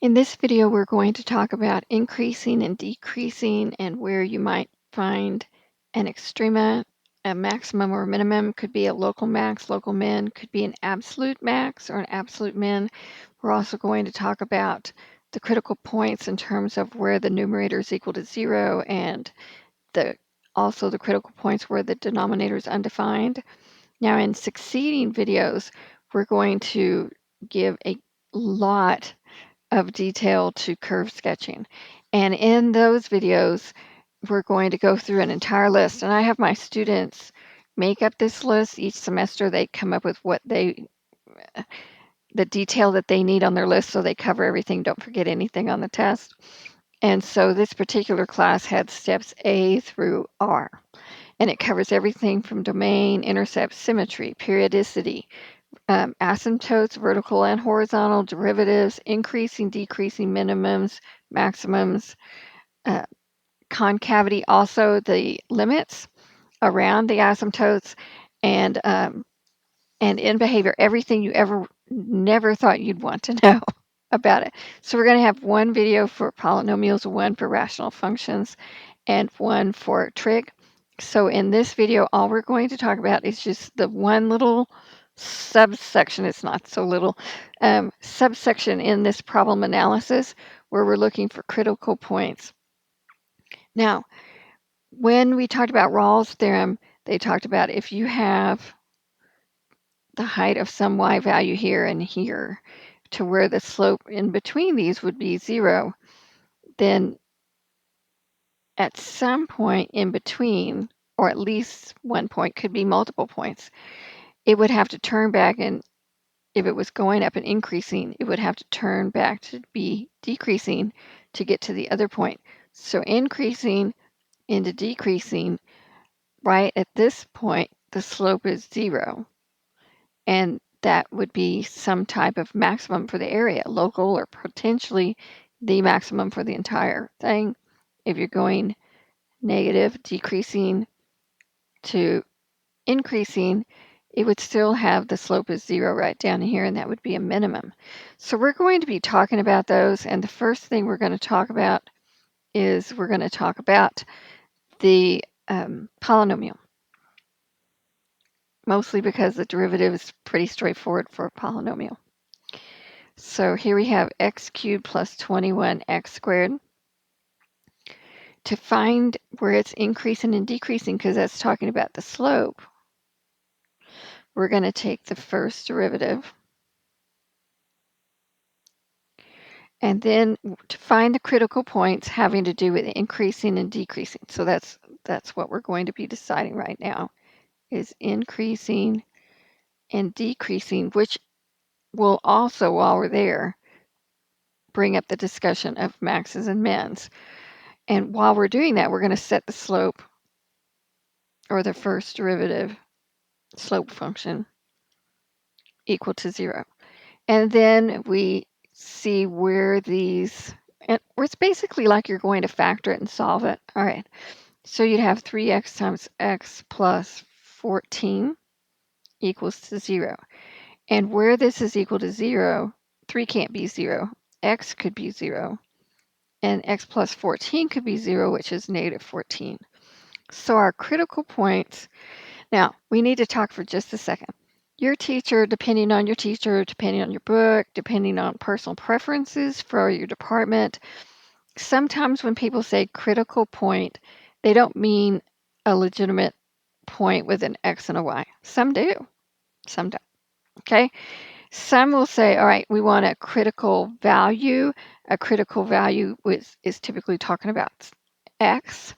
In this video, we're going to talk about increasing and decreasing and where you might find an extrema, a maximum or minimum. Could be a local max, local min, could be an absolute max or an absolute min. We're also going to talk about the critical points in terms of where the numerator is equal to 0 and also the critical points where the denominator is undefined. Now, in succeeding videos, we're going to give a lot of detail to curve sketching. And in those videos, we're going to go through an entire list. And I have my students make up this list each semester. They come up with the detail that they need on their list so they cover everything, don't forget anything on the test. And so this particular class had steps A through R. And it covers everything from domain, intercept, symmetry, periodicity, asymptotes, vertical and horizontal, derivatives, increasing, decreasing, minimums, maximums, concavity, also the limits around the asymptotes, and in behavior, everything you ever never thought you'd want to know about it. So we're going to have one video for polynomials, one for rational functions, and one for trig. So in this video, all we're going to talk about is just the one little subsection, it's not so little, subsection in this problem analysis where we're looking for critical points. Now, when we talked about Rawls' theorem, they talked about if you have the height of some y value here and here to where the slope in between these would be 0, then at some point in between, or at least one point, could be multiple points, it would have to turn back, and if it was going up and increasing, it would have to turn back to be decreasing to get to the other point. So increasing into decreasing, right at this point, the slope is 0. And that would be some type of maximum for the area, local or potentially the maximum for the entire thing. If you're going negative, decreasing to increasing, it would still have the slope is 0 right down here, and that would be a minimum. So we're going to be talking about those, and the first thing we're going to talk about is we're going to talk about the polynomial, mostly because the derivative is pretty straightforward for a polynomial. So here we have x cubed plus 21x squared. To find where it's increasing and decreasing, because that's talking about the slope, we're going to take the first derivative. And then to find the critical points having to do with increasing and decreasing. So that's what we're going to be deciding right now, is increasing and decreasing, which will also, while we're there, bring up the discussion of maxes and mins. And while we're doing that, we're going to set the slope, or the first derivative slope function, equal to 0. And then we see where these, and it's basically like you're going to factor it and solve it. All right. So you'd have 3x times x plus 14 equals to 0. And where this is equal to 0, 3 can't be 0. X could be 0. And x plus 14 could be 0, which is negative 14. So our critical points, now we need to talk for just a second. Your teacher, depending on your book, depending on personal preferences for your department, sometimes when people say critical point, they don't mean a legitimate point with an X and a Y. Some do, some don't. Okay. Some will say, all right, we want a critical value. A critical value is typically talking about X.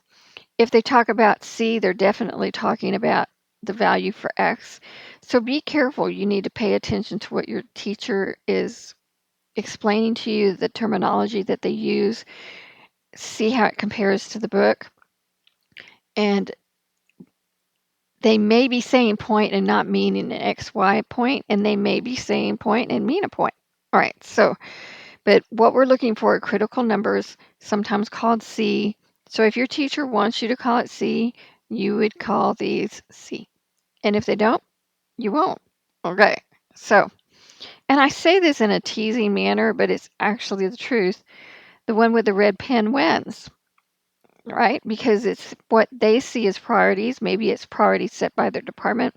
If they talk about C, they're definitely talking about the value for X. So be careful. You need to pay attention to what your teacher is explaining to you, the terminology that they use, see how it compares to the book. And they may be saying point and not meaning an XY point, and they may be saying point and mean a point. All right, so, but what we're looking for are critical numbers, sometimes called C. So if your teacher wants you to call it C, you would call these C. And if they don't, you won't. Okay, so, and I say this in a teasing manner, but it's actually the truth. The one with the red pen wins, right? Because it's what they see as priorities. Maybe it's priorities set by their department,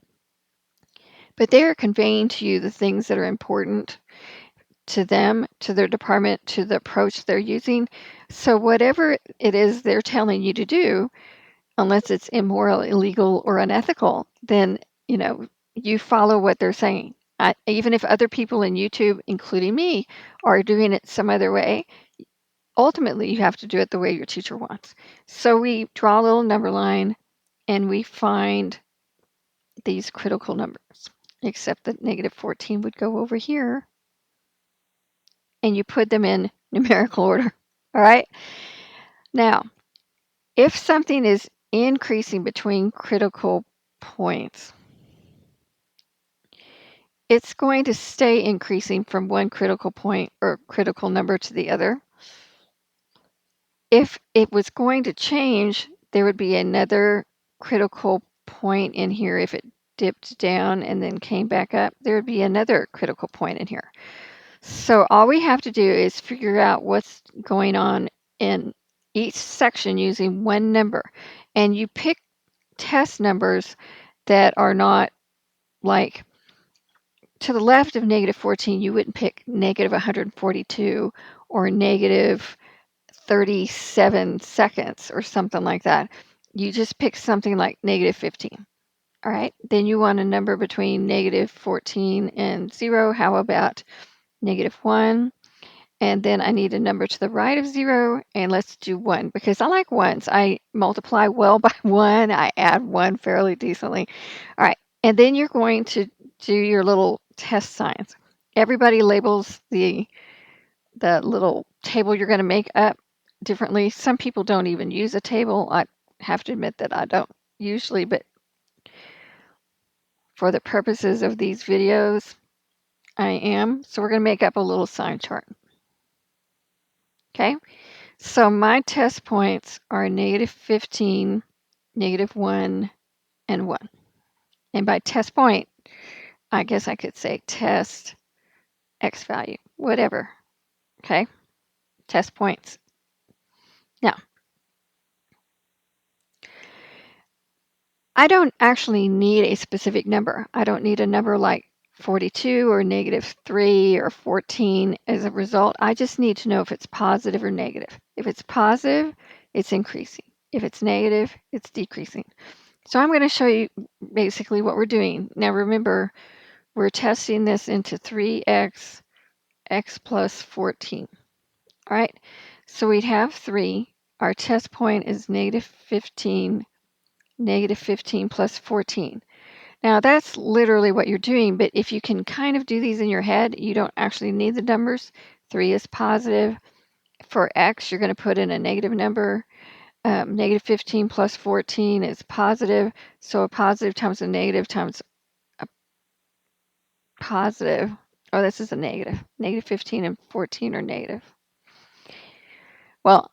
but they are conveying to you the things that are important to them, to their department, to the approach they're using. So whatever it is they're telling you to do, unless it's immoral, illegal, or unethical, then, you know, you follow what they're saying. Even if other people in YouTube, including me, are doing it some other way, ultimately you have to do it the way your teacher wants. So we draw a little number line and we find these critical numbers, except that -14 would go over here, and you put them in numerical order. All right. Now, if something is increasing between critical points, it's going to stay increasing from one critical point or critical number to the other. If it was going to change, there would be another critical point in here. If it dipped down and then came back up, there would be another critical point in here. So all we have to do is figure out what's going on in each section using one number. And you pick test numbers that are not like to the left of -14, you wouldn't pick -142 or -37 seconds or something like that. You just pick something like -15. All right. Then you want a number between -14 and 0. How about -1? And then I need a number to the right of 0, and let's do 1 because I like ones. I multiply well by 1. I add 1 fairly decently. All right. And then you're going to do your little test signs. Everybody labels the little table you're going to make up differently. Some people don't even use a table. I have to admit that I don't usually, but for the purposes of these videos, I am. So we're going to make up a little sign chart. Okay. So my test points are -15, -1, and 1. And by test point, I guess I could say test X value, whatever. Okay. Test points. Now, I don't actually need a specific number. I don't need a number like 42 or -3 or 14 as a result. I just need to know if it's positive or negative. If it's positive, it's increasing. If it's negative, it's decreasing. So I'm going to show you basically what we're doing. Now remember, we're testing this into 3x, x plus 14. All right, so we'd have 3. Our test point is -15, -15 plus 14. Now that's literally what you're doing, but if you can kind of do these in your head, you don't actually need the numbers. 3 is positive. For x, you're going to put in a negative number. -15 plus 14 is positive, so a positive times a negative times a positive. Oh, this is a negative. -15 and 14 are negative. Well,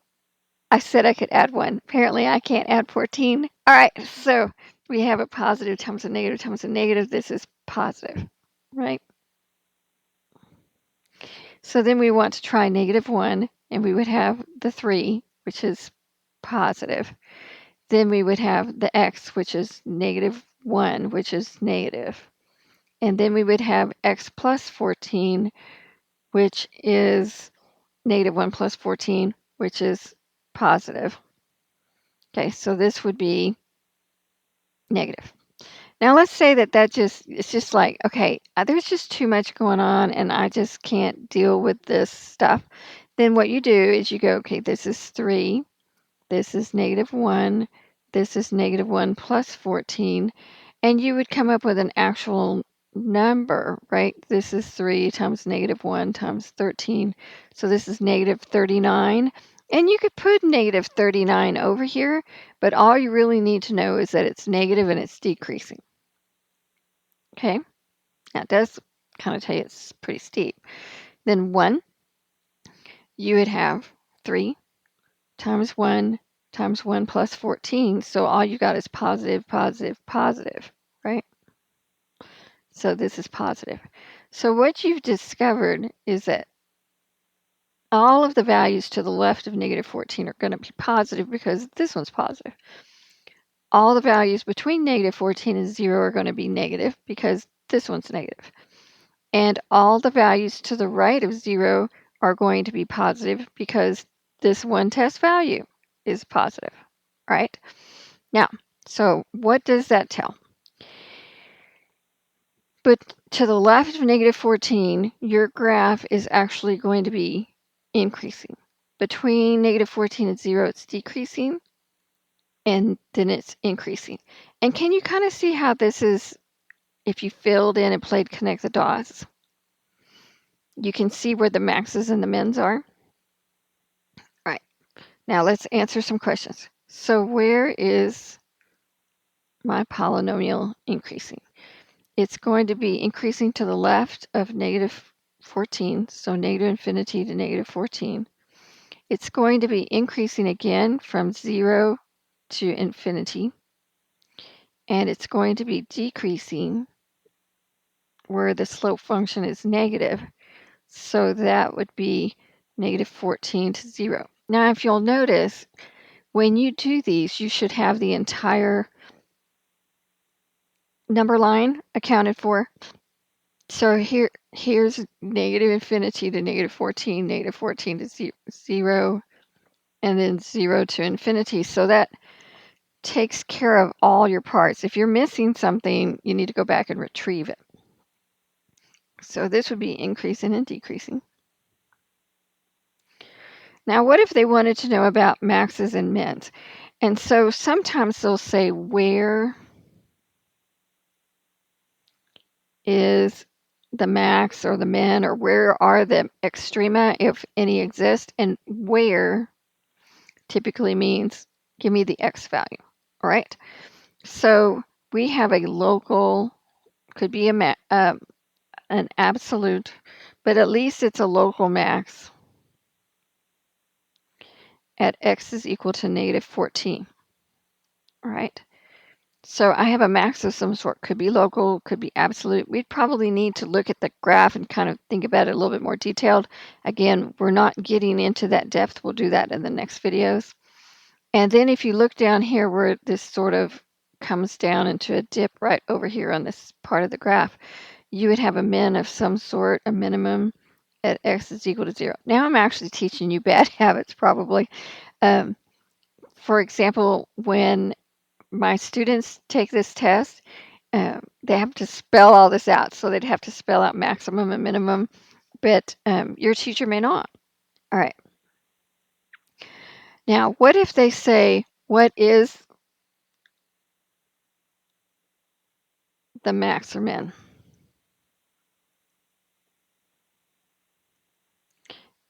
I said I could add 1. Apparently, I can't add 14. All right, so we have a positive times a negative times a negative. This is positive, right? So then we want to try -1, and we would have the 3, which is positive. Then we would have the x, which is -1, which is negative. And then we would have x plus 14, which is -1 plus 14, which is positive. Okay, so this would be negative. Now let's say that it's just like, okay, there's just too much going on and I just can't deal with this stuff. Then what you do is you go, okay, this is 3, this is -1, this is -1 plus 14, and you would come up with an actual number, right? This is 3 times -1 times 13, so this is -39. And you could put -39 over here, but all you really need to know is that it's negative and it's decreasing. Okay, that does kind of tell you it's pretty steep. Then 1, you would have 3 times 1 times 1 plus 14. So all you got is positive, positive, positive, right? So this is positive. So what you've discovered is that all of the values to the left of negative 14 are going to be positive because this one's positive. All the values between negative 14 and 0 are going to be negative because this one's negative. And all the values to the right of 0 are going to be positive because this one test value is positive, right? Now, so what does that tell? But to the left of negative 14, your graph is actually going to be increasing. Between negative 14 and 0, it's decreasing, and then it's increasing. And can you kind of see how this is, if you filled in and played connect the dots, you can see where the maxes and the mins are? All right, now let's answer some questions. So where is my polynomial increasing? It's going to be increasing to the left of negative 14, so negative infinity to negative 14. It's going to be increasing again from 0 to infinity, and it's going to be decreasing where the slope function is negative, so that would be negative 14 to 0. Now, if you'll notice, when you do these, you should have the entire number line accounted for. So here's negative infinity to negative 14 to 0, and then 0 to infinity. So that takes care of all your parts. If you're missing something, you need to go back and retrieve it. So this would be increasing and decreasing. Now, what if they wanted to know about maxes and mins? And so sometimes they'll say, where is the max or the min, or where are the extrema, if any exist? And where typically means give me the x value, all right? So we have a local, could be an absolute, but at least it's a local max at x is equal to negative 14, all right? So I have a max of some sort, could be local, could be absolute. We'd probably need to look at the graph and kind of think about it a little bit more detailed. Again, we're not getting into that depth. We'll do that in the next videos. And then if you look down here where this sort of comes down into a dip right over here on this part of the graph, you would have a min of some sort, a minimum at x is equal to 0. Now I'm actually teaching you bad habits probably. For example, when my students take this test, they have to spell all this out. So they'd have to spell out maximum and minimum, but your teacher may not. All right. Now, what if they say, what is the max or min?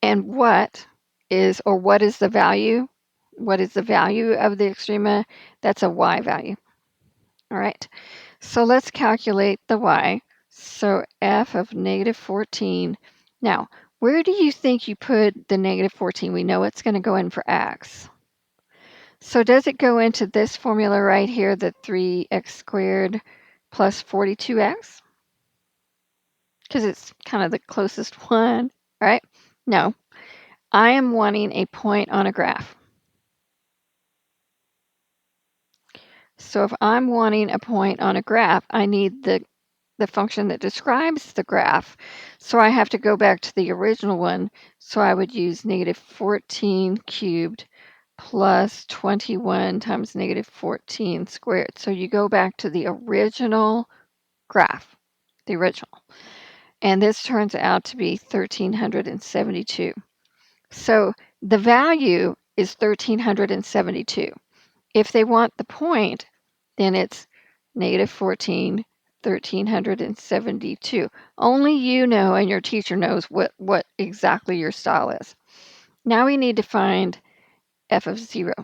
And what is the value? What is the value of the extrema? That's a y value. All right. So let's calculate the y. So f of negative 14. Now, where do you think you put the negative 14? We know it's going to go in for x. So does it go into this formula right here, the 3x squared plus 42x? Because it's kind of the closest one, right? No. I am wanting a point on a graph. So if I'm wanting a point on a graph, I need the function that describes the graph. So I have to go back to the original one. So I would use negative 14 cubed plus 21 times negative 14 squared. So you go back to the original graph, the original. And this turns out to be 1,372. So the value is 1,372. If they want the point, then it's negative 14, 1,372. Only you know and your teacher knows what exactly your style is. Now we need to find f of 0.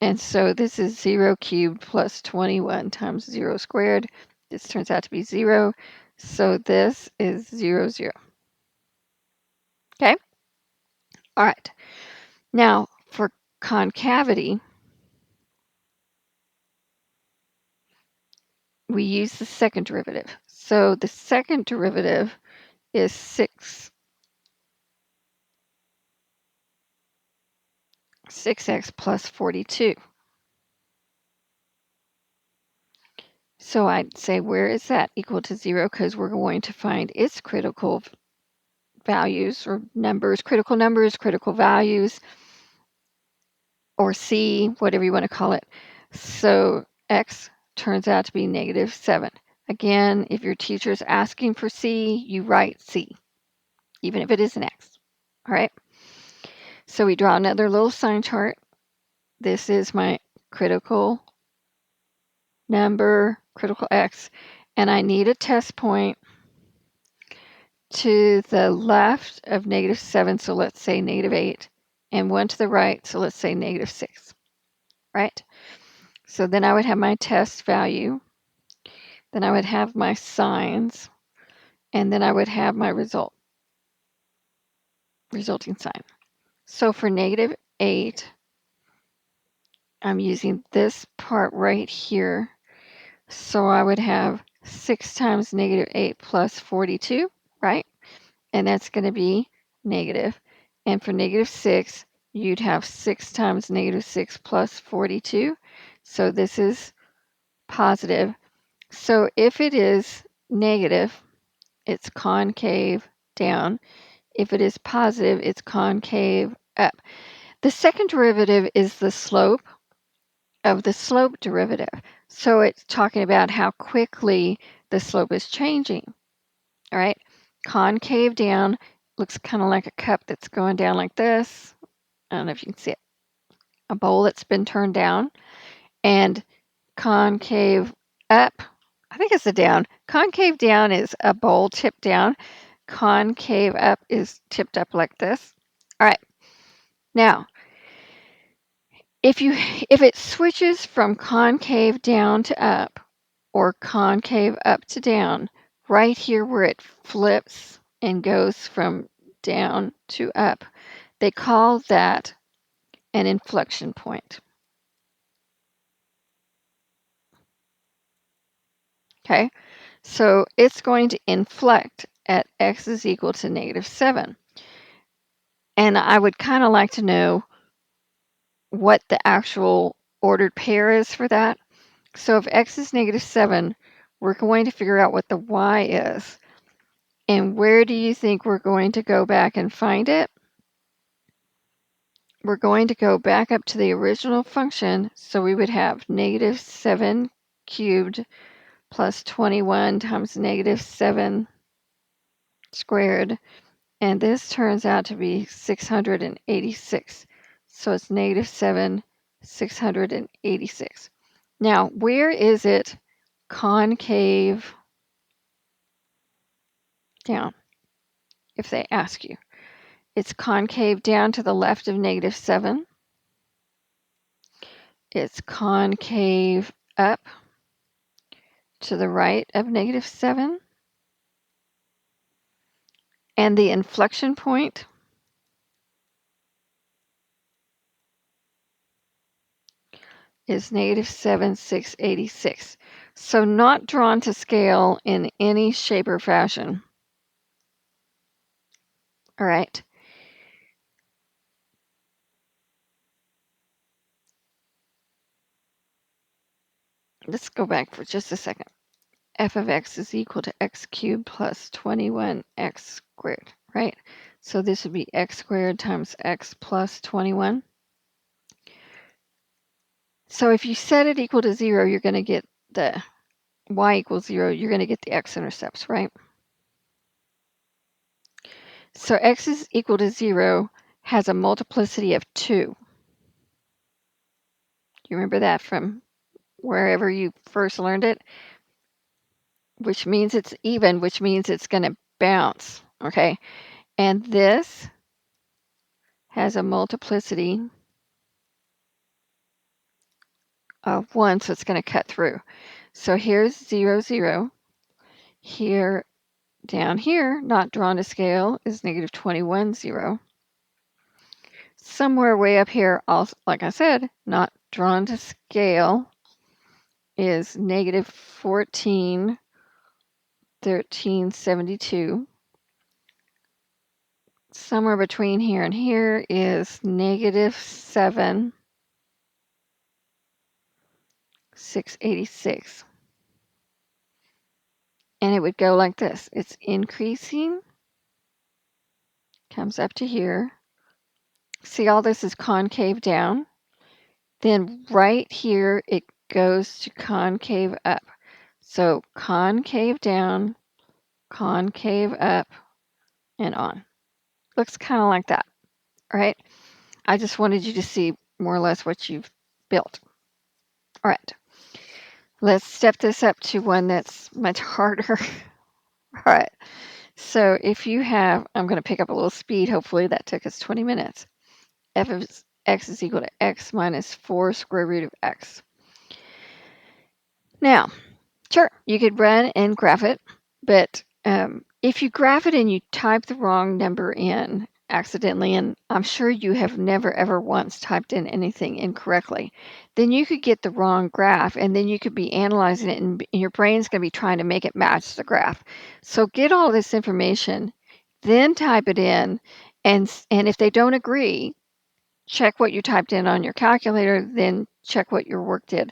And so this is 0 cubed plus 21 times 0 squared. This turns out to be 0. So this is 0, 0. Okay? All right. Now for concavity, we use the second derivative. So the second derivative is 6x plus 42. So I'd say, where is that equal to 0? Because we're going to find its critical values or numbers, critical values, or C, whatever you want to call it. So x turns out to be -7. Again, if your teacher's asking for C, you write C, even if it is an x. All right. So we draw another little sign chart. This is my critical number, critical x, and I need a test point to the left of -7, so let's say -8, and one to the right, so let's say -6, right? So then I would have my test value, then I would have my signs, and then I would have my resulting sign. So for -8, I'm using this part right here, so I would have 6 times -8 plus 42, right? And that's going to be negative. And for -6, you'd have 6 times -6 plus 42. So this is positive. So if it is negative, it's concave down. If it is positive, it's concave up. The second derivative is the slope of the slope derivative. So it's talking about how quickly the slope is changing. All right, concave down looks kind of like a cup that's going down like this. I don't know if you can see it. A bowl that's been turned down. And concave up, I think it's a down. Concave down is a bowl tipped down. Concave up is tipped up like this. All right. Now, if it switches from concave down to up or concave up to down, right here where it flips and goes from down to up, they call that an inflection point. Okay, so it's going to inflect at x is equal to -7. And I would kind of like to know what the actual ordered pair is for that. So if x is -7, we're going to figure out what the y is. And where do you think we're going to go back and find it? We're going to go back up to the original function. So we would have -7 cubed plus 21 times -7 squared. And this turns out to be 686. So it's -7, 686. Now, where is it concave down, if they ask you? It's concave down to the left of -7. It's concave up to the right of -7. And the inflection point is -7, 686. So not drawn to scale in any shape or fashion. All right. Let's go back for just a second. F of x is equal to x cubed plus 21x squared, right? So this would be x squared times x plus 21. So if you set it equal to 0, you're going to get the y equals 0. You're going to get the x-intercepts, right? So x is equal to 0 has a multiplicity of 2. You remember that from wherever you first learned it? Which means it's even, which means it's going to bounce, okay? And this has a multiplicity of 1, so it's going to cut through. So here's 0, 0. Here, down here, not drawn to scale, is -21, 0. Somewhere way up here, also, like I said, not drawn to scale, is -14, 13, 72. somewhere between here and here is -7, 686. And it would go like this. It's increasing, comes up to here. See, all this is concave down. Then right here, it goes to concave up. So concave down, concave up, and on. Looks kind of like that, right? I just wanted you to see more or less what you've built. All right, let's step this up to one that's much harder. All right, so if you have, I'm going to pick up a little speed. Hopefully that took us 20 minutes. F of x is equal to x minus 4 square root of x. Now, sure, you could run and graph it, but if you graph it and you type the wrong number in accidentally, and I'm sure you have never ever once typed in anything incorrectly, then you could get the wrong graph, and then you could be analyzing it, and your brain's going to be trying to make it match the graph. So get all this information, then type it in, and if they don't agree, check what you typed in on your calculator, then check what your work did.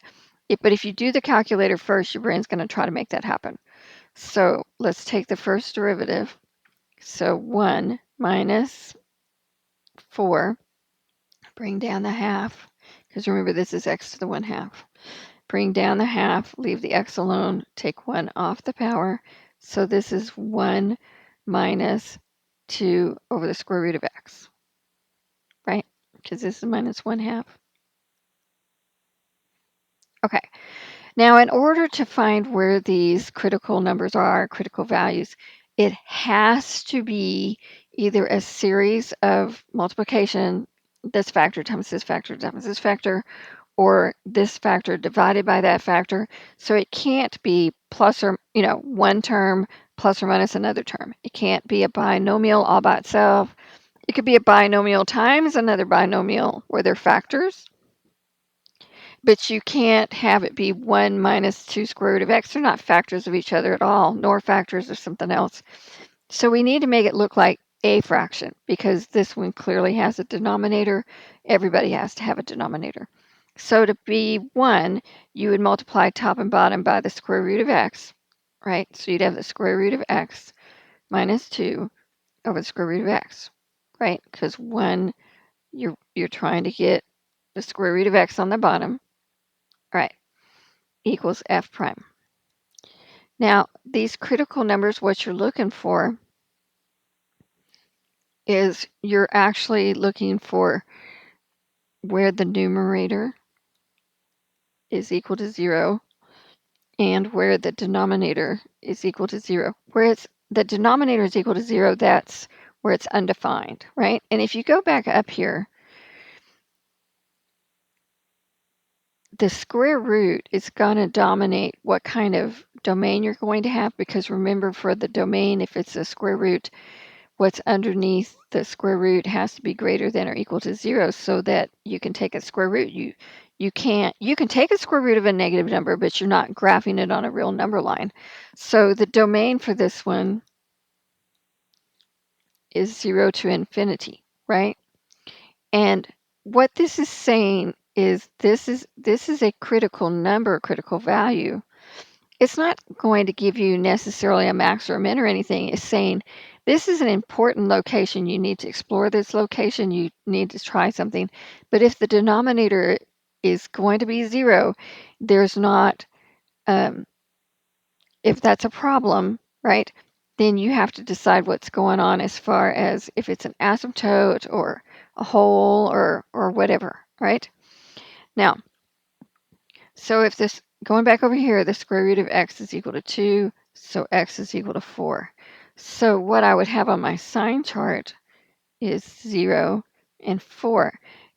But if you do the calculator first, your brain's going to try to make that happen. So let's take the first derivative. So 1 minus 4, bring down the half, because remember this is x to the 1/2. Bring down the half, leave the x alone, take 1 off the power. So this is 1 minus 2 over the square root of x, right? Because this is minus 1/2. Okay. Now, in order to find where these critical numbers are, critical values, it has to be either a series of multiplication, this factor times this factor times this factor, or this factor divided by that factor. So it can't be plus or, one term plus or minus another term. It can't be a binomial all by itself. It could be a binomial times another binomial where they're factors. But you can't have it be 1 minus 2 square root of x. They're not factors of each other at all, nor factors of something else. So we need to make it look like a fraction, because this one clearly has a denominator. Everybody has to have a denominator. So to be 1, you would multiply top and bottom by the square root of x, right? So you'd have the square root of x minus 2 over the square root of x, right? Because 1, you're trying to get the square root of x on the bottom, right? Equals f prime. Now, these critical numbers, what you're looking for is you're actually looking for where the numerator is equal to 0 and where the denominator is equal to 0. Where the denominator is equal to 0, that's where it's undefined, right? And if you go back up here, the square root is going to dominate what kind of domain you're going to have, because remember, for the domain, if it's a square root, what's underneath the square root has to be greater than or equal to 0 so that you can take a square root. You can take a square root of a negative number, but you're not graphing it on a real number line. So the domain for this one is 0 to infinity, right? And what this is saying is this is a critical number, critical value. It's not going to give you necessarily a max or a min or anything. It's saying this is an important location. You need to explore this location. You need to try something. But if the denominator is going to be 0, there's not, if that's a problem, right, then you have to decide what's going on as far as if it's an asymptote or a hole or whatever, right? Now, so if this, going back over here, the square root of x is equal to 2, so x is equal to 4. So what I would have on my sign chart is 0 and 4.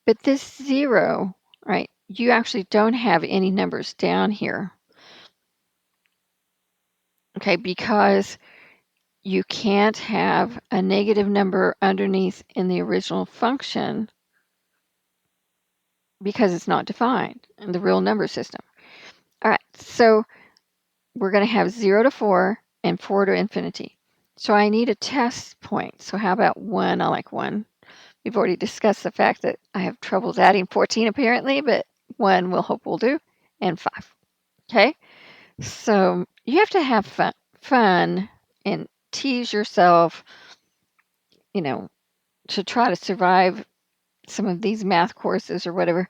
But this 0, right, you actually don't have any numbers down here. Okay, because you can't have a negative number underneath in the original function because it's not defined in the real number system. All right, so we're going to have 0 to 4 and 4 to infinity. So I need a test point. So how about 1? I like 1. We've already discussed the fact that I have troubles adding 14 apparently, but 1 we'll hope will do, and 5. Okay? So you have to have fun and tease yourself, you know, to try to survive some of these math courses or whatever.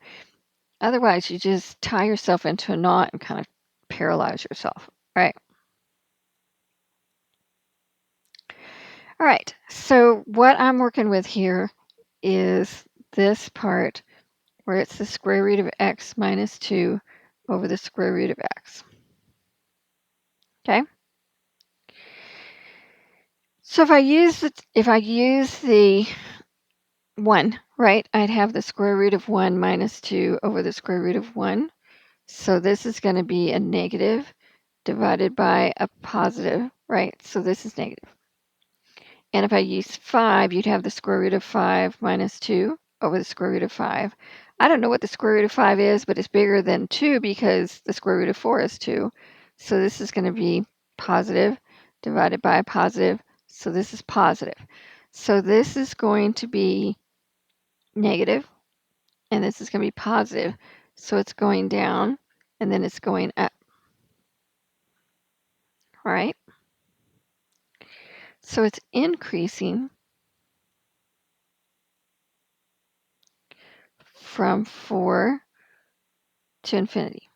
Otherwise, you just tie yourself into a knot and kind of paralyze yourself. Right? All right. So what I'm working with here is this part where it's the square root of x minus 2 over the square root of x. Okay? So if I use the 1, right, I'd have the square root of 1 minus 2 over the square root of 1. So this is going to be a negative divided by a positive, right? So this is negative. And if I use 5, you'd have the square root of 5 minus 2 over the square root of 5. I don't know what the square root of 5 is, but it's bigger than 2 because the square root of 4 is 2. So this is going to be positive divided by a positive. So this is positive. So this is going to be negative, and this is going to be positive. So it's going down, and then it's going up. All right? So it's increasing from 4 to infinity.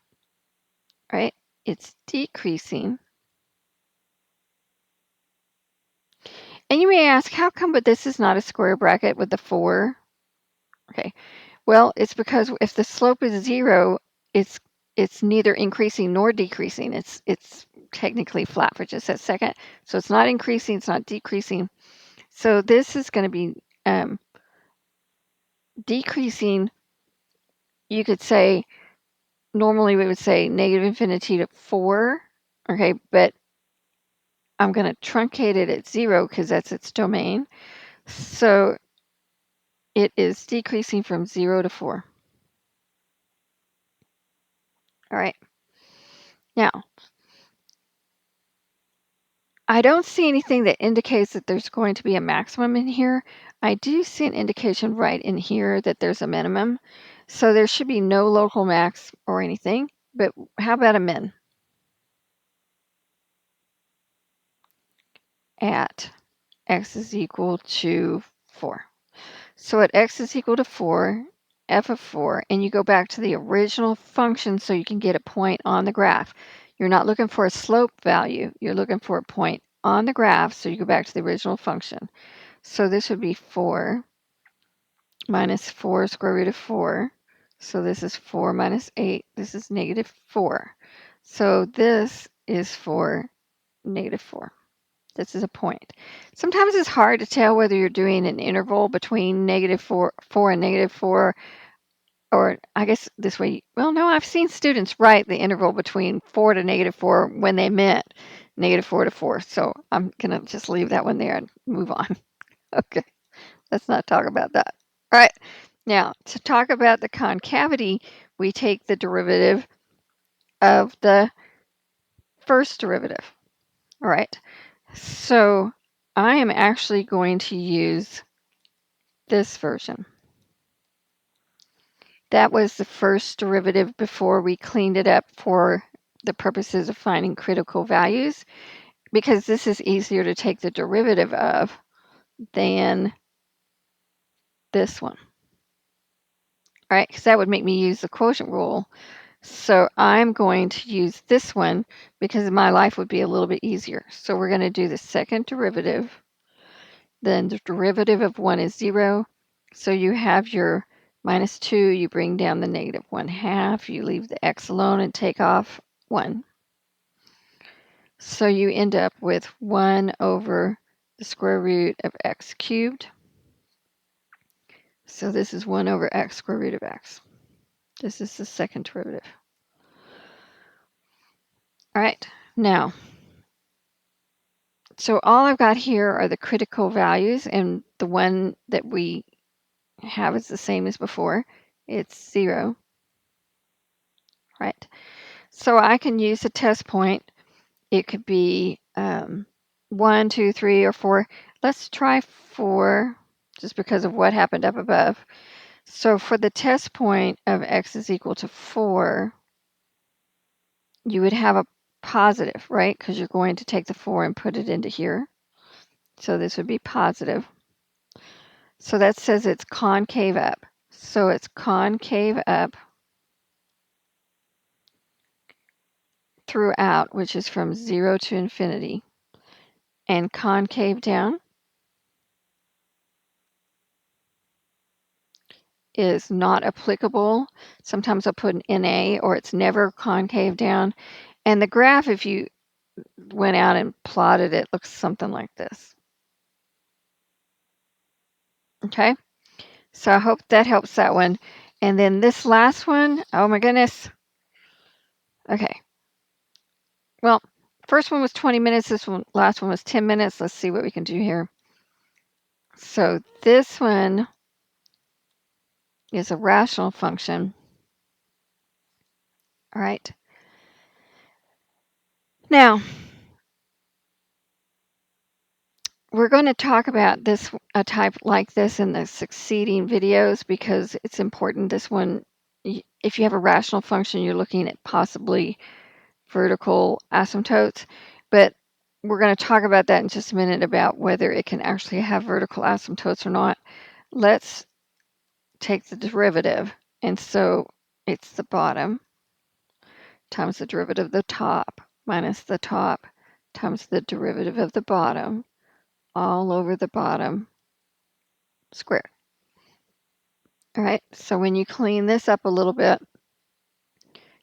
Right? It's decreasing. And you may ask, how come but this is not a square bracket with the 4? Okay. Well, it's because if the slope is 0, it's neither increasing nor decreasing. It's technically flat for just a second. So it's not increasing, it's not decreasing. So this is going to be decreasing. You could say, normally we would say negative infinity to 4. Okay, but I'm going to truncate it at 0 because that's its domain. So it is decreasing from 0 to 4. All right. Now, I don't see anything that indicates that there's going to be a maximum in here. I do see an indication right in here that there's a minimum. So there should be no local max or anything. But how about a min? At x is equal to 4. So at x is equal to 4, f of 4, and you go back to the original function so you can get a point on the graph. You're not looking for a slope value. You're looking for a point on the graph, so you go back to the original function. So this would be 4 minus 4 square root of 4. So this is 4 minus 8. This is negative 4. So this is for negative 4. This is a point. Sometimes it's hard to tell whether you're doing an interval between negative 4 and negative 4, or I guess this way. Well, no, I've seen students write the interval between 4 to negative 4 when they meant negative 4 to 4. So I'm going to just leave that one there and move on. Okay, let's not talk about that. All right, now to talk about the concavity, we take the derivative of the first derivative. All right, so I am actually going to use this version. That was the first derivative before we cleaned it up for the purposes of finding critical values, because this is easier to take the derivative of than this one. All right, because that would make me use the quotient rule. So I'm going to use this one because my life would be a little bit easier. So we're going to do the second derivative. Then the derivative of 1 is 0. So you have your minus 2. You bring down the negative 1/2. You leave the x alone and take off 1. So you end up with 1 over the square root of x cubed. So this is 1 over x square root of x. This is the second derivative. All right, now, so all I've got here are the critical values, and the one that we have is the same as before. It's 0, right? So I can use a test point. It could be 1, 2, 3, or 4. Let's try 4 just because of what happened up above. So for the test point of x is equal to 4, you would have a positive, right? Because you're going to take the 4 and put it into here. So this would be positive. So that says it's concave up. So it's concave up throughout, which is from 0 to infinity. And concave down is not applicable. Sometimes I'll put an NA, or it's never concave down. And the graph, if you went out and plotted it, looks something like this. Okay, so I hope that helps that one. And then this last one, oh my goodness. Okay, well, first one was 20 minutes, this one, last one was 10 minutes. Let's see what we can do here. So this one is a rational function. All right. Now, we're going to talk about this, a type like this, in the succeeding videos, because it's important. This one, if you have a rational function, you're looking at possibly vertical asymptotes, but we're going to talk about that in just a minute, about whether it can actually have vertical asymptotes or not. Let's take the derivative, and so it's the bottom times the derivative of the top minus the top times the derivative of the bottom all over the bottom squared. All right, so when you clean this up a little bit,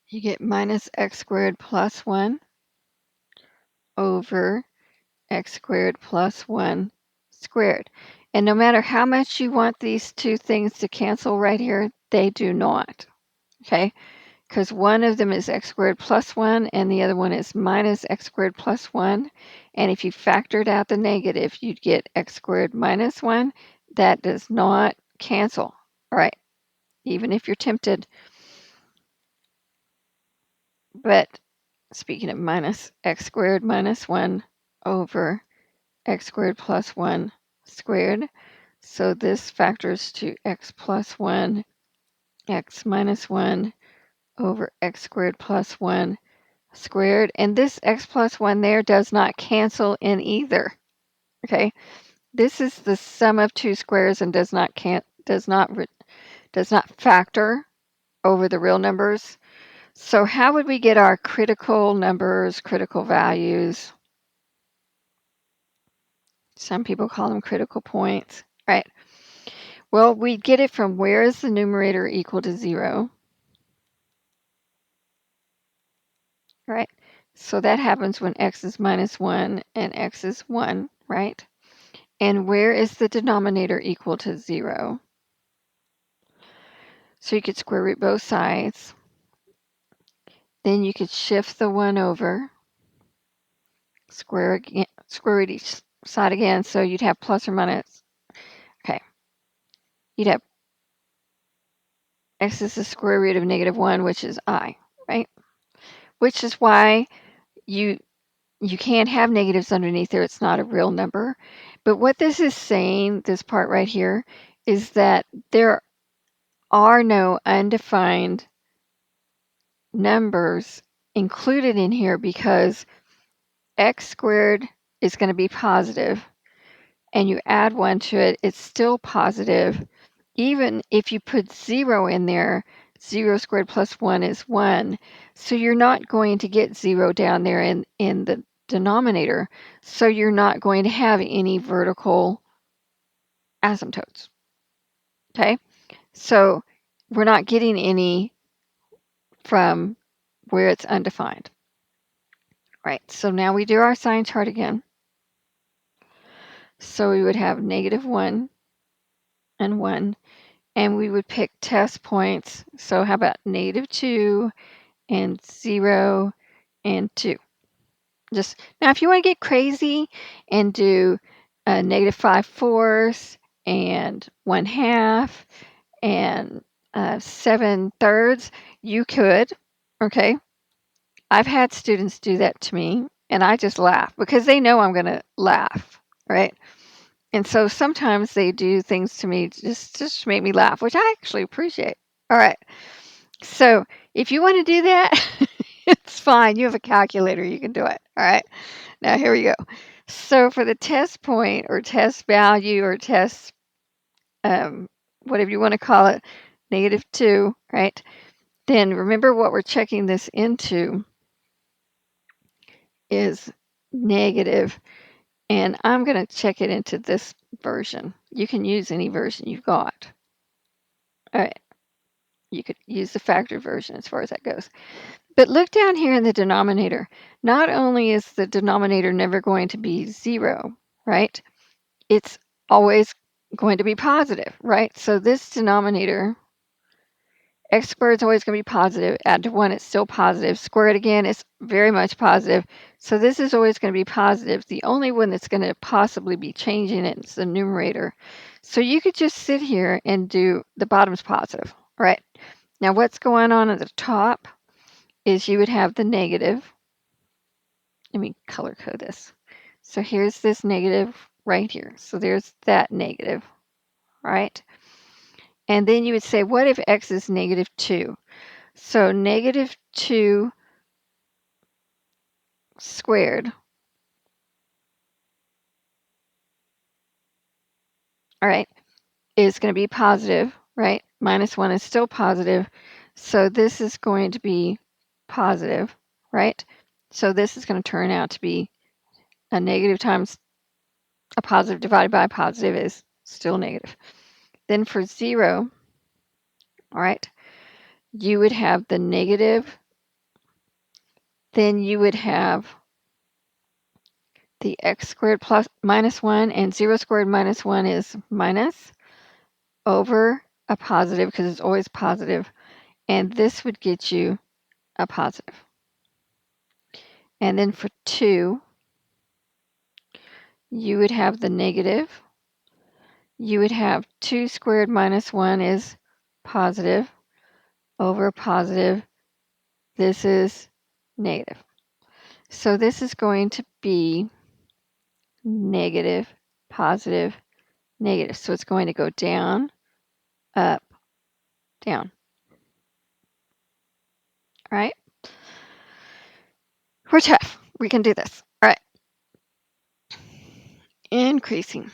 you get minus x squared plus 1 over x squared plus 1 squared. And no matter how much you want these two things to cancel right here, they do not. Okay, because one of them is x squared plus 1 and the other one is minus x squared plus 1. And if you factored out the negative, you'd get x squared minus 1. That does not cancel. All right, even if you're tempted. But speaking of minus, x squared minus 1 over x squared plus 1 squared. So this factors to x plus 1, x minus 1 over x squared plus 1 squared. And this x plus 1 there does not cancel in either. Okay, this is the sum of two squares and does not factor over the real numbers. So how would we get our critical numbers, critical values? Some people call them critical points, right? Well, we get it from where is the numerator equal to 0, right? So that happens when x is minus 1 and x is 1, right? And where is the denominator equal to 0? So you could square root both sides. Then you could shift the 1 over, square root each side again, so you'd have plus or minus. Okay, you'd have x is the square root of negative 1, which is I, right? Which is why you can't have negatives underneath there. It's not a real number. But what this is saying, this part right here, is that there are no undefined numbers included in here, because x squared is going to be positive, and you add 1 to it, it's still positive. Even if you put 0 in there, 0 squared plus 1 is 1. So you're not going to get 0 down there in the denominator. So you're not going to have any vertical asymptotes. Okay? So we're not getting any from where it's undefined. Right, so now we do our sign chart again. So we would have negative 1 and 1, and we would pick test points. So how about negative 2 and 0 and 2? Just now, if you want to get crazy and do negative 5/4 and 1/2 and 7/3, you could. Okay, I've had students do that to me, And I just laugh because they know I'm going to laugh, right? And so sometimes they do things to me just to make me laugh, which I actually appreciate. All right. So if you want to do that, it's fine. You have a calculator. You can do it. All right. Now here we go. So for the test point or test value or test, um, whatever you want to call it, -2, right? Then remember what we're checking this into is negative. And I'm going to check it into this version. You can use any version you've got. All right. You could use the factor version as far as that goes. But look down here in the denominator. Not only is the denominator never going to be 0, right? It's always going to be positive, right? So this denominator, x squared is always going to be positive. Add to 1, it's still positive. Square it again, it's very much positive. So this is always going to be positive. The only one that's going to possibly be changing it is the numerator. So you could just sit here and do the bottom's positive, right? Now what's going on at the top is you would have the negative. Let me color code this. So here's this negative right here. So there's that negative, right? And then you would say, what if x is -2? So -2 squared, all right, is going to be positive, right? -1 is still positive. So this is going to be positive, right? So this is going to turn out to be a negative times a positive divided by a positive is still negative. Then for 0, all right, you would have the negative, then you would have the x squared plus -1, and 0 squared -1 is minus over a positive because it's always positive, and this would get you a positive. And then for 2, you would have the negative. You would have 2 squared -1 is positive over positive. This is negative. So this is going to be negative, positive, negative. So it's going to go down, up, down. All right? We're tough. We can do this. All right. Increasing.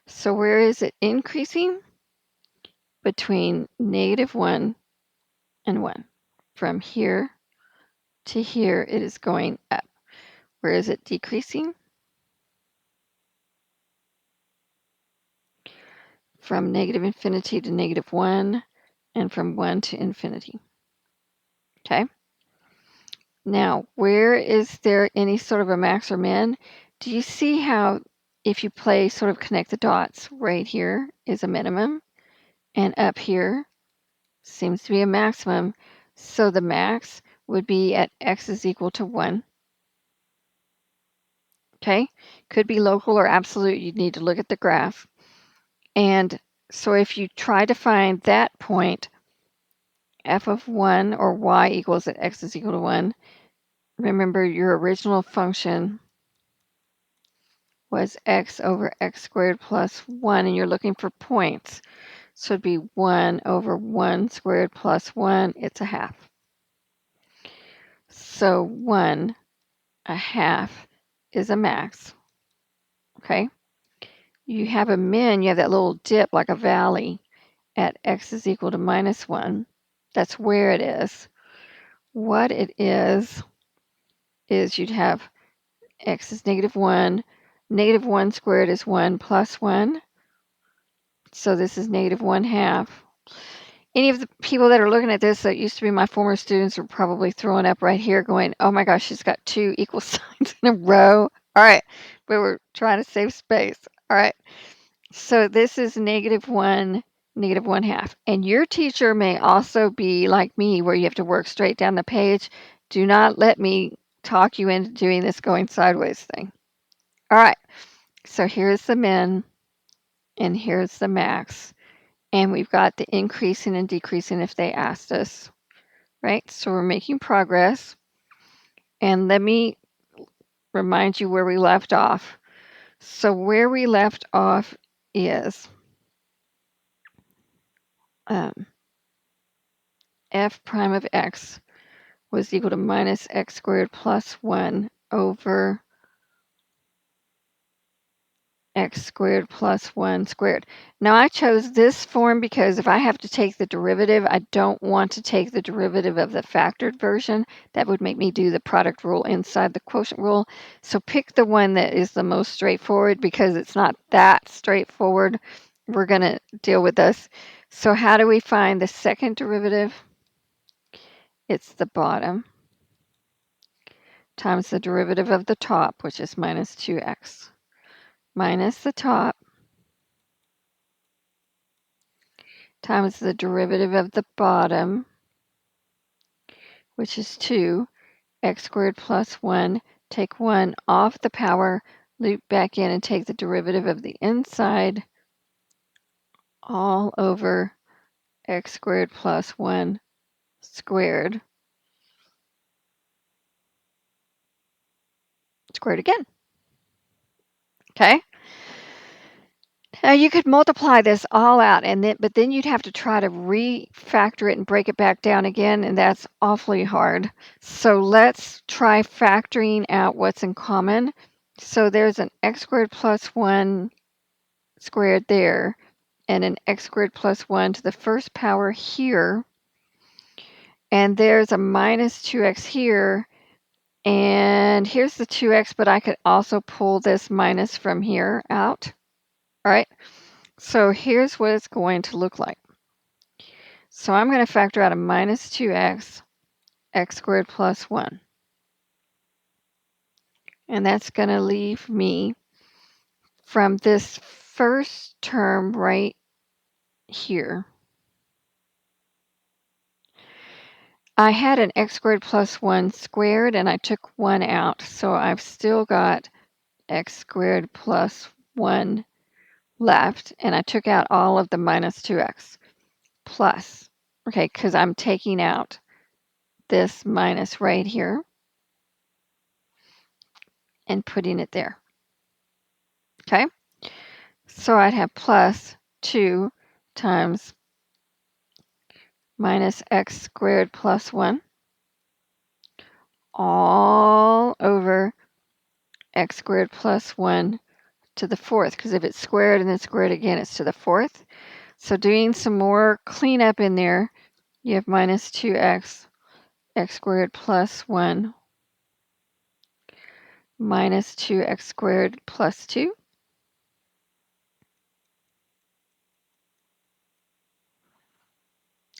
So where is it increasing? Between -1 and 1. From here to here, it is going up. Where is it decreasing? From -infinity to -1, and from 1 to infinity. Okay? Now, where is there any sort of a max or min? Do you see how if you play sort of connect the dots, right here is a minimum, and up here seems to be a maximum. So the max would be at x is equal to 1. Okay? Could be local or absolute. You'd need to look at the graph. And so if you try to find that point, f of 1 or y equals at x is equal to 1, remember your original function was x over x squared plus 1, and you're looking for points. So it'd be 1 over 1 squared plus 1, it's a half. So 1, a half, is a max. Okay? You have a min, you have that little dip like a valley at x is equal to -1. That's where it is. What it is you'd have x is -1. -1 squared is 1 plus 1. So this is -1/2. Any of the people that are looking at this that used to be my former students are probably throwing up right here going, oh my gosh, she's got 2 equal signs in a row. All right, but we're trying to save space. All right, so this is -1, -1/2. And your teacher may also be like me where you have to work straight down the page. Do not let me talk you into doing this going sideways thing. All right, so here's the min and here's the max. And we've got the increasing and decreasing if they asked us. right? So we're making progress. And let me remind you where we left off. So where we left off is f prime of x was equal to minus x squared plus 1 over x squared plus 1 squared. Now I chose this form because if I have to take the derivative, I don't want to take the derivative of the factored version. That would make me do the product rule inside the quotient rule. So pick the one that is the most straightforward because it's not that straightforward. We're going to deal with this. So how do we find the second derivative? It's the bottom times the derivative of the top, which is minus 2x, minus the top times the derivative of the bottom, which is 2, x squared plus 1, take 1 off the power, loop back in and take the derivative of the inside, all over x squared plus 1 squared, squared again. Okay? Now you could multiply this all out, but then you'd have to try to refactor it and break it back down again, and that's awfully hard. So let's try factoring out what's in common. So there's an x squared plus 1 squared there, and an x squared plus 1 to the first power here. And there's a minus 2x here, and here's the 2x, but I could also pull this minus from here out. All right. So here's what it's going to look like. So I'm going to factor out a minus 2x, x squared plus 1. And that's going to leave me from this first term right here. I had an x squared plus 1 squared, and I took 1 out. So I've still got x squared plus 1 left, and I took out all of the minus 2x plus, okay, because I'm taking out this minus right here and putting it there. Okay, so I'd have plus 2 times minus x squared plus 1 all over x squared plus 1 to the fourth, because if it's squared and then squared again, it's to the fourth. So doing some more cleanup in there, you have minus 2x, x squared plus 1 minus 2x squared plus 2.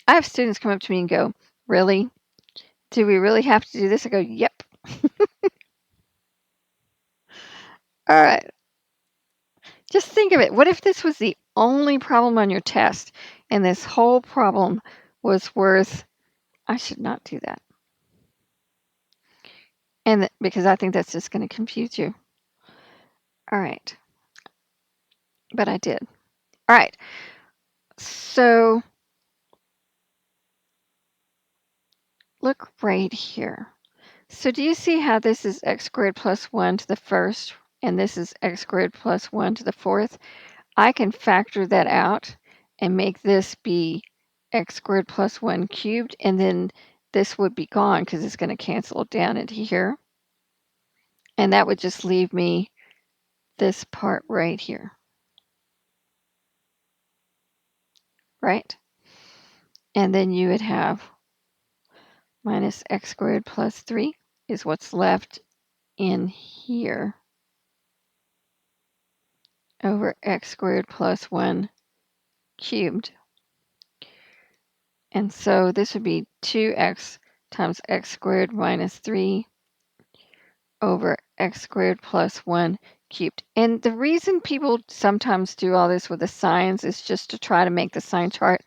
I have students come up to me and go, really? Do we really have to do this? I go, yep. All right. Just think of it. What if this was the only problem on your test and this whole problem was worth, I should not do that. And because I think that's just going to confuse you. All right. But I did. All right. So look right here. So do you see how this is x squared plus 1 to the first, and this is x squared plus 1 to the fourth? I can factor that out and make this be x squared plus 1 cubed, and then this would be gone because it's going to cancel down into here. And that would just leave me this part right here. Right? And then you would have minus x squared plus 3 is what's left in here over x squared plus 1 cubed. And so this would be 2x times x squared minus 3 over x squared plus 1 cubed. And the reason people sometimes do all this with the signs is just to try to make the sign chart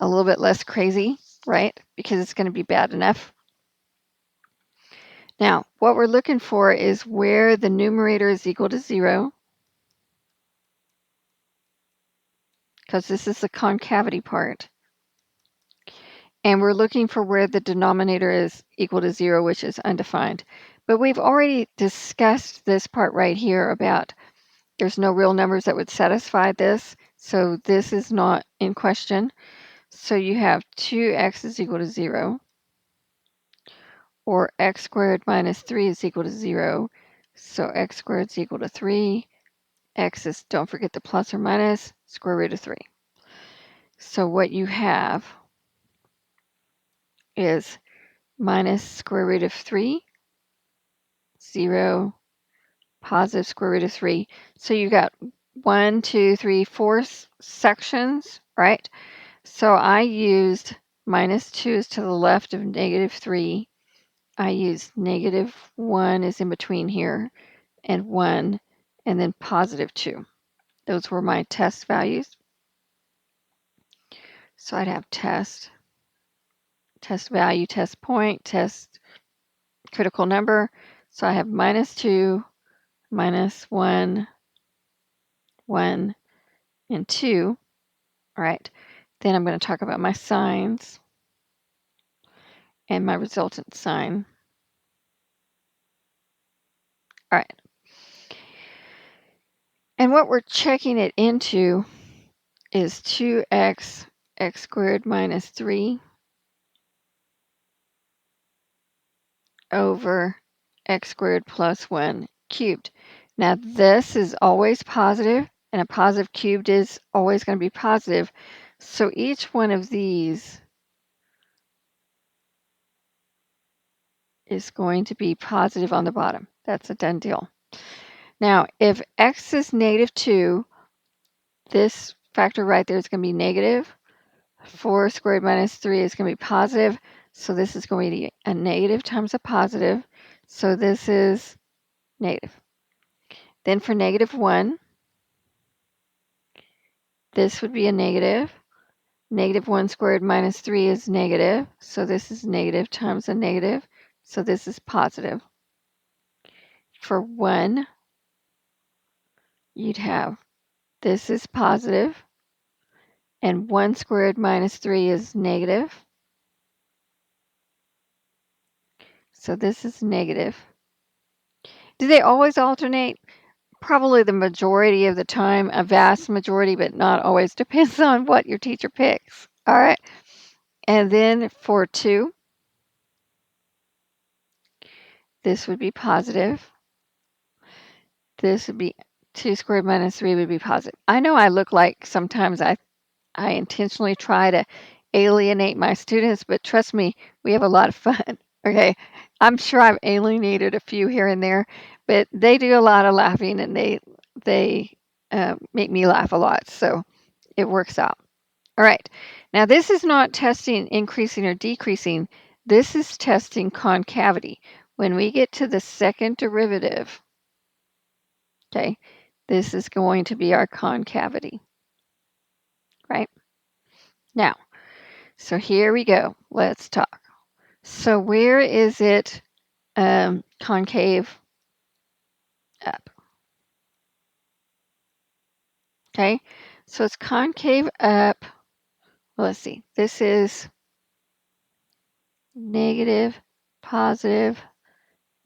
a little bit less crazy, right? Because it's going to be bad enough. Now, what we're looking for is where the numerator is equal to 0, because this is the concavity part. And we're looking for where the denominator is equal to 0, which is undefined. But we've already discussed this part right here about there's no real numbers that would satisfy this, so this is not in question. So you have 2x is equal to 0, or x squared minus 3 is equal to 0. So x squared is equal to 3. X is, don't forget the plus or minus, square root of 3. So what you have is minus square root of 3, 0, positive square root of 3. So you got 1, 2, 3, 4 sections, right? So I used minus 2 is to the left of negative 3. I used negative 1 is in between here, and 1, and then positive 2. Those were my test values. So I'd have test value, test point, test critical number. So I have minus 2, minus 1, 1, and 2. All right. Then I'm going to talk about my signs and my resultant sign. All right. And what we're checking it into is 2x, x squared minus 3 over x squared plus 1 cubed. Now this is always positive, and a positive cubed is always going to be positive. So each one of these is going to be positive on the bottom. That's a done deal. Now, if x is negative 2, this factor right there is going to be negative. 4 squared minus 3 is going to be positive. So this is going to be a negative times a positive. So this is negative. Then for negative 1, this would be a negative. Negative 1 squared minus 3 is negative. So this is negative times a negative. So this is positive. For 1, you'd have this is positive, and 1 squared minus 3 is negative. So this is negative. Do they always alternate? Probably the majority of the time, a vast majority, but not always. Depends on what your teacher picks. All right. And then for 2, this would be positive. This would be 2 squared minus 3 would be positive. I know I look like sometimes I intentionally try to alienate my students, but trust me, we have a lot of fun. Okay. I'm sure I've alienated a few here and there, but they do a lot of laughing, and they make me laugh a lot. So it works out. All right. Now this is not testing increasing or decreasing. This is testing concavity. When we get to the second derivative, okay, this is going to be our concavity, right? Now, so here we go. Let's talk. So where is it concave up? Okay, so it's concave up. Well, let's see. This is negative, positive,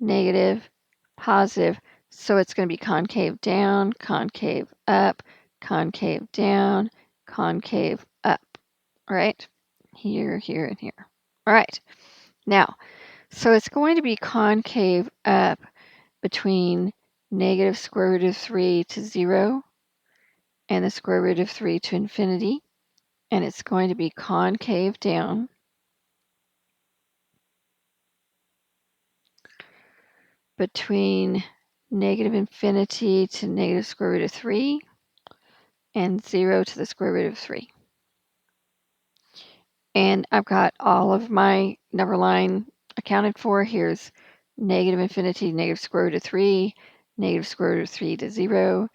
negative, positive. So it's going to be concave down, concave up, concave down, concave up. All right, here, here, and here. All right, now, so it's going to be concave up between negative square root of 3 to 0 and the square root of 3 to infinity. And it's going to be concave down between negative infinity to negative square root of 3 and 0 to the square root of 3. And I've got all of my number line accounted for. Here's negative infinity, negative square root of 3, negative square root of 3 to 0,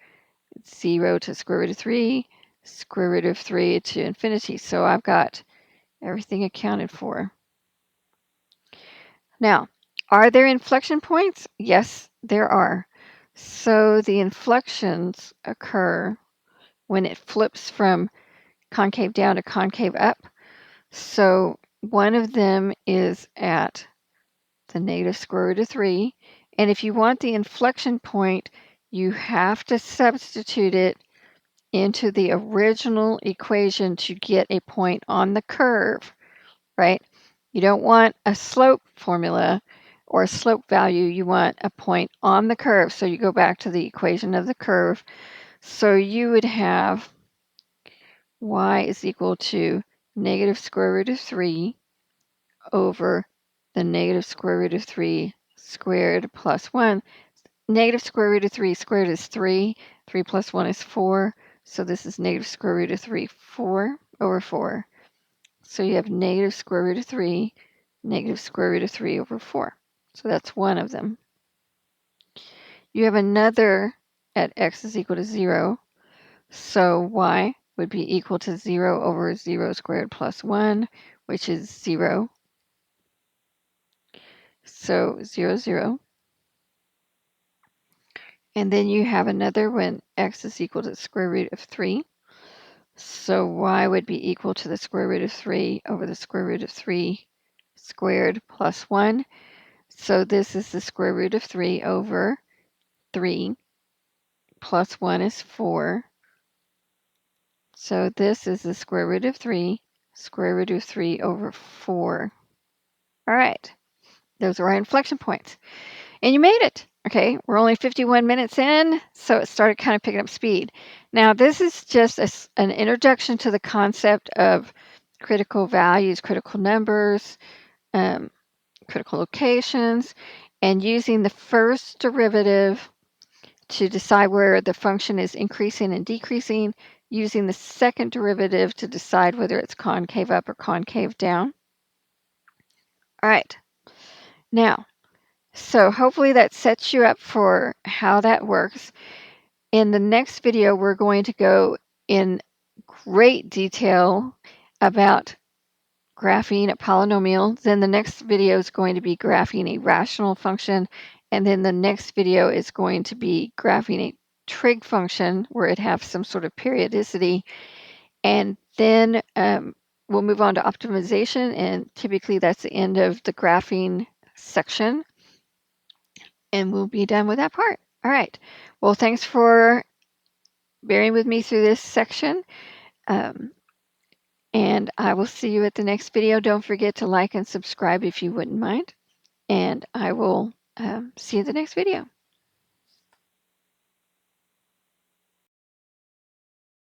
0 to square root of 3, square root of 3 to infinity. So I've got everything accounted for. Now, are there inflection points? Yes, there are. So the inflections occur when it flips from concave down to concave up. So one of them is at the negative square root of 3. And if you want the inflection point, you have to substitute it into the original equation to get a point on the curve, right? You don't want a slope formula or a slope value. You want a point on the curve. So you go back to the equation of the curve. So you would have y is equal to negative square root of 3 over the negative square root of 3 squared plus 1. Negative square root of 3 squared is 3. 3 plus 1 is 4. So this is negative square root of 3, 4 over 4. So you have negative square root of 3, negative square root of 3 over 4. So that's one of them. You have another at x is equal to 0. So y would be equal to 0 over 0 squared plus 1, which is 0. So 0, 0. And then you have another when x is equal to the square root of 3. So y would be equal to the square root of 3 over the square root of 3 squared plus 1. So this is the square root of 3 over 3 plus 1 is 4. So this is the square root of 3 square root of 3 over 4. All right, those are our inflection points. And you made it. Okay, we're only 51 minutes in, so it started kind of picking up speed. Now, this is just an introduction to the concept of critical values, critical numbers, critical locations, and using the first derivative to decide where the function is increasing and decreasing, using the second derivative to decide whether it's concave up or concave down. All right, now, so hopefully that sets you up for how that works. In the next video, we're going to go in great detail about graphing a polynomial. Then the next video is going to be graphing a rational function. And then the next video is going to be graphing a trig function where it has some sort of periodicity. And then we'll move on to optimization. And typically that's the end of the graphing section. And we'll be done with that part. All right. Well, thanks for bearing with me through this section. And I will see you at the next video. Don't forget to like and subscribe if you wouldn't mind. And I will see you in the next video.